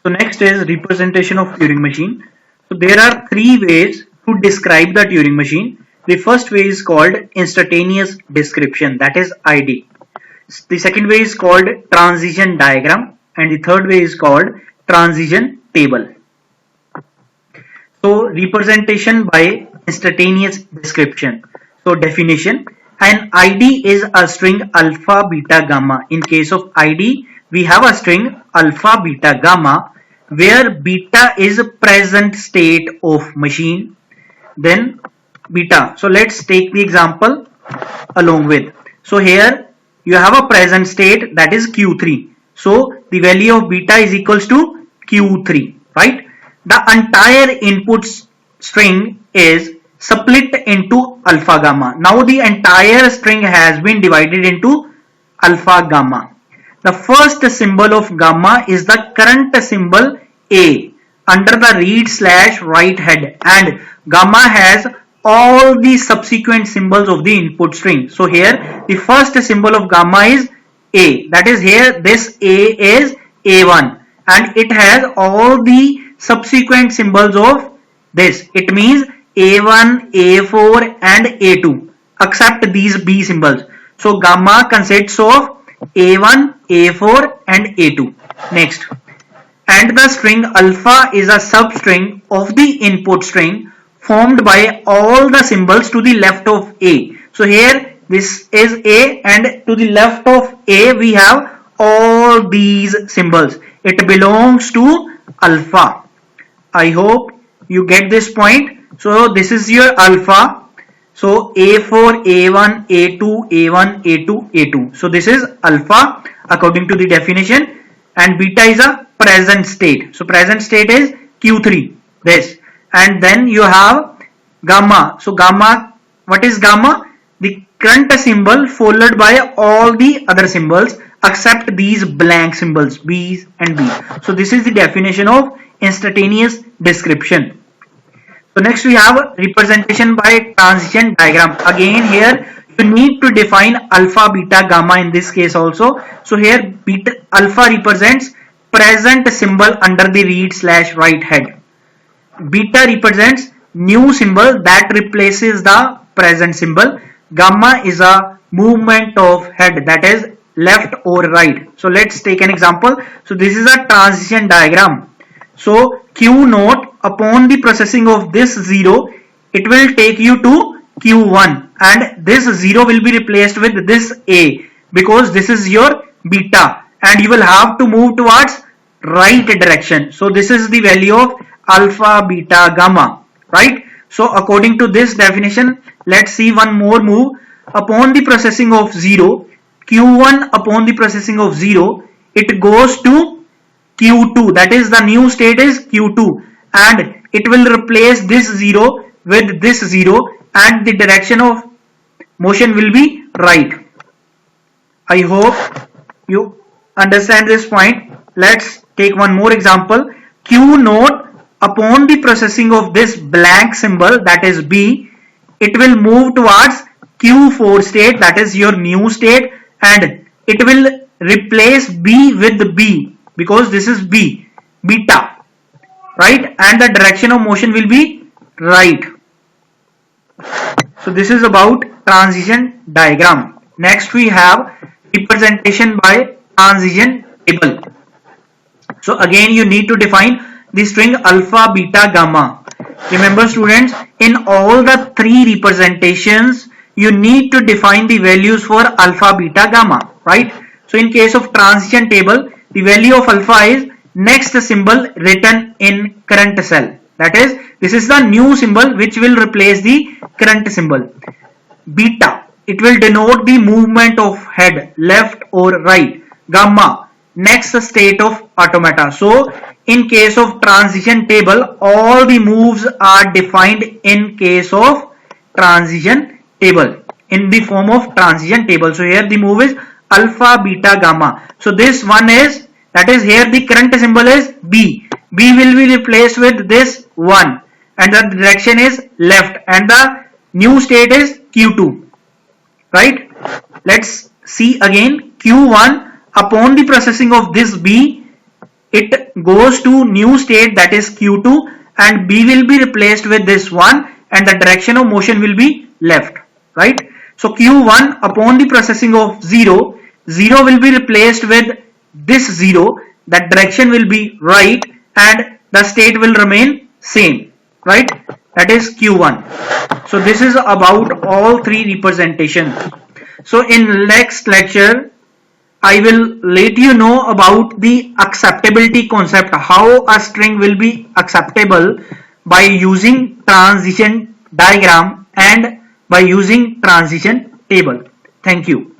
So next is representation of Turing machine. So there are three ways to describe the Turing machine. The first way is called instantaneous description, that is ID. The second way is called transition diagram, and the third way is called transition table. So representation by instantaneous description. So definition: an ID is a string alpha, beta, gamma. In case of ID, we have a string alpha, beta, gamma, where beta is a present state of machine, then beta. So let's take the example along with. So here you have a present state, that is Q3. So the value of beta is equals to Q3, right? The entire input string is split into alpha gamma. Now the entire string has been divided into alpha gamma. The first symbol of gamma is the current symbol A under the read/write head, and gamma has all the subsequent symbols of the input string. So here the first symbol of gamma is A, that is here this A is A1, and it has all the subsequent symbols of this. It means A1, A4 and A2 except these B symbols. So gamma consists of A1, A4 and A2. Next, and the string alpha is a substring of the input string formed by all the symbols to the left of A. So here this is A, and to the left of A we have all these symbols. It belongs to alpha. I hope you get this point. So this is your alpha. So A4, A1, A2, A1, A2, A2. So this is alpha according to the definition, and beta is a present state. So present state is Q3, this. And then you have gamma. So gamma, what is gamma? The current symbol followed by all the other symbols except these blank symbols B and B. So this is the definition of instantaneous description. So next we have representation by transition diagram. Again here you need to define alpha, beta, gamma in this case also. So here beta alpha represents present symbol under the read/write head. Beta represents new symbol that replaces the present symbol. Gamma is a movement of head, that is left or right. So let's take an example. So this is a transition diagram. So Q naught, upon the processing of this 0, it will take you to Q1, and this 0 will be replaced with this A because this is your beta, and you will have to move towards right direction. So this is the value of alpha, beta, gamma, right? So according to this definition, let's see one more move. Upon the processing of 0, Q1 upon the processing of 0, it goes to Q2, that is the new state is Q2, and it will replace this 0 with this 0, and the direction of motion will be right. I hope you understand this point. Let's take one more example. Q naught upon the processing of this blank symbol, that is B, it will move towards Q4 state, that is your new state, and it will replace B with B because this is B, beta, right? And the direction of motion will be right. So this is about transition diagram. Next we have representation by transition table. So again you need to define the string alpha, beta, gamma. Remember students, in all the three representations you need to define the values for alpha, beta, gamma, right? So in case of transition table, the value of alpha is next symbol written in current cell, that is this is the new symbol which will replace the current symbol. Beta, it will denote the movement of head left or right. Gamma, next state of automata. So in case of transition table, all the moves are defined in case of transition table in the form of transition table. So here the move is alpha, beta, gamma. So this one is, that is here the current symbol is B. B will be replaced with this 1, and the direction is left, and the new state is Q2, right? Let's see again. Q1 upon the processing of this B, it goes to new state, that is q2, and b will be replaced with this one, and the direction of motion will be left, right? So q1 upon the processing of 0 will be replaced with this 0, that direction will be right, and the state will remain same, right? That is q1. So this is about all three representations. So in next lecture I will let you know about the acceptability concept, how a string will be acceptable by using transition diagram and by using transition table. Thank you.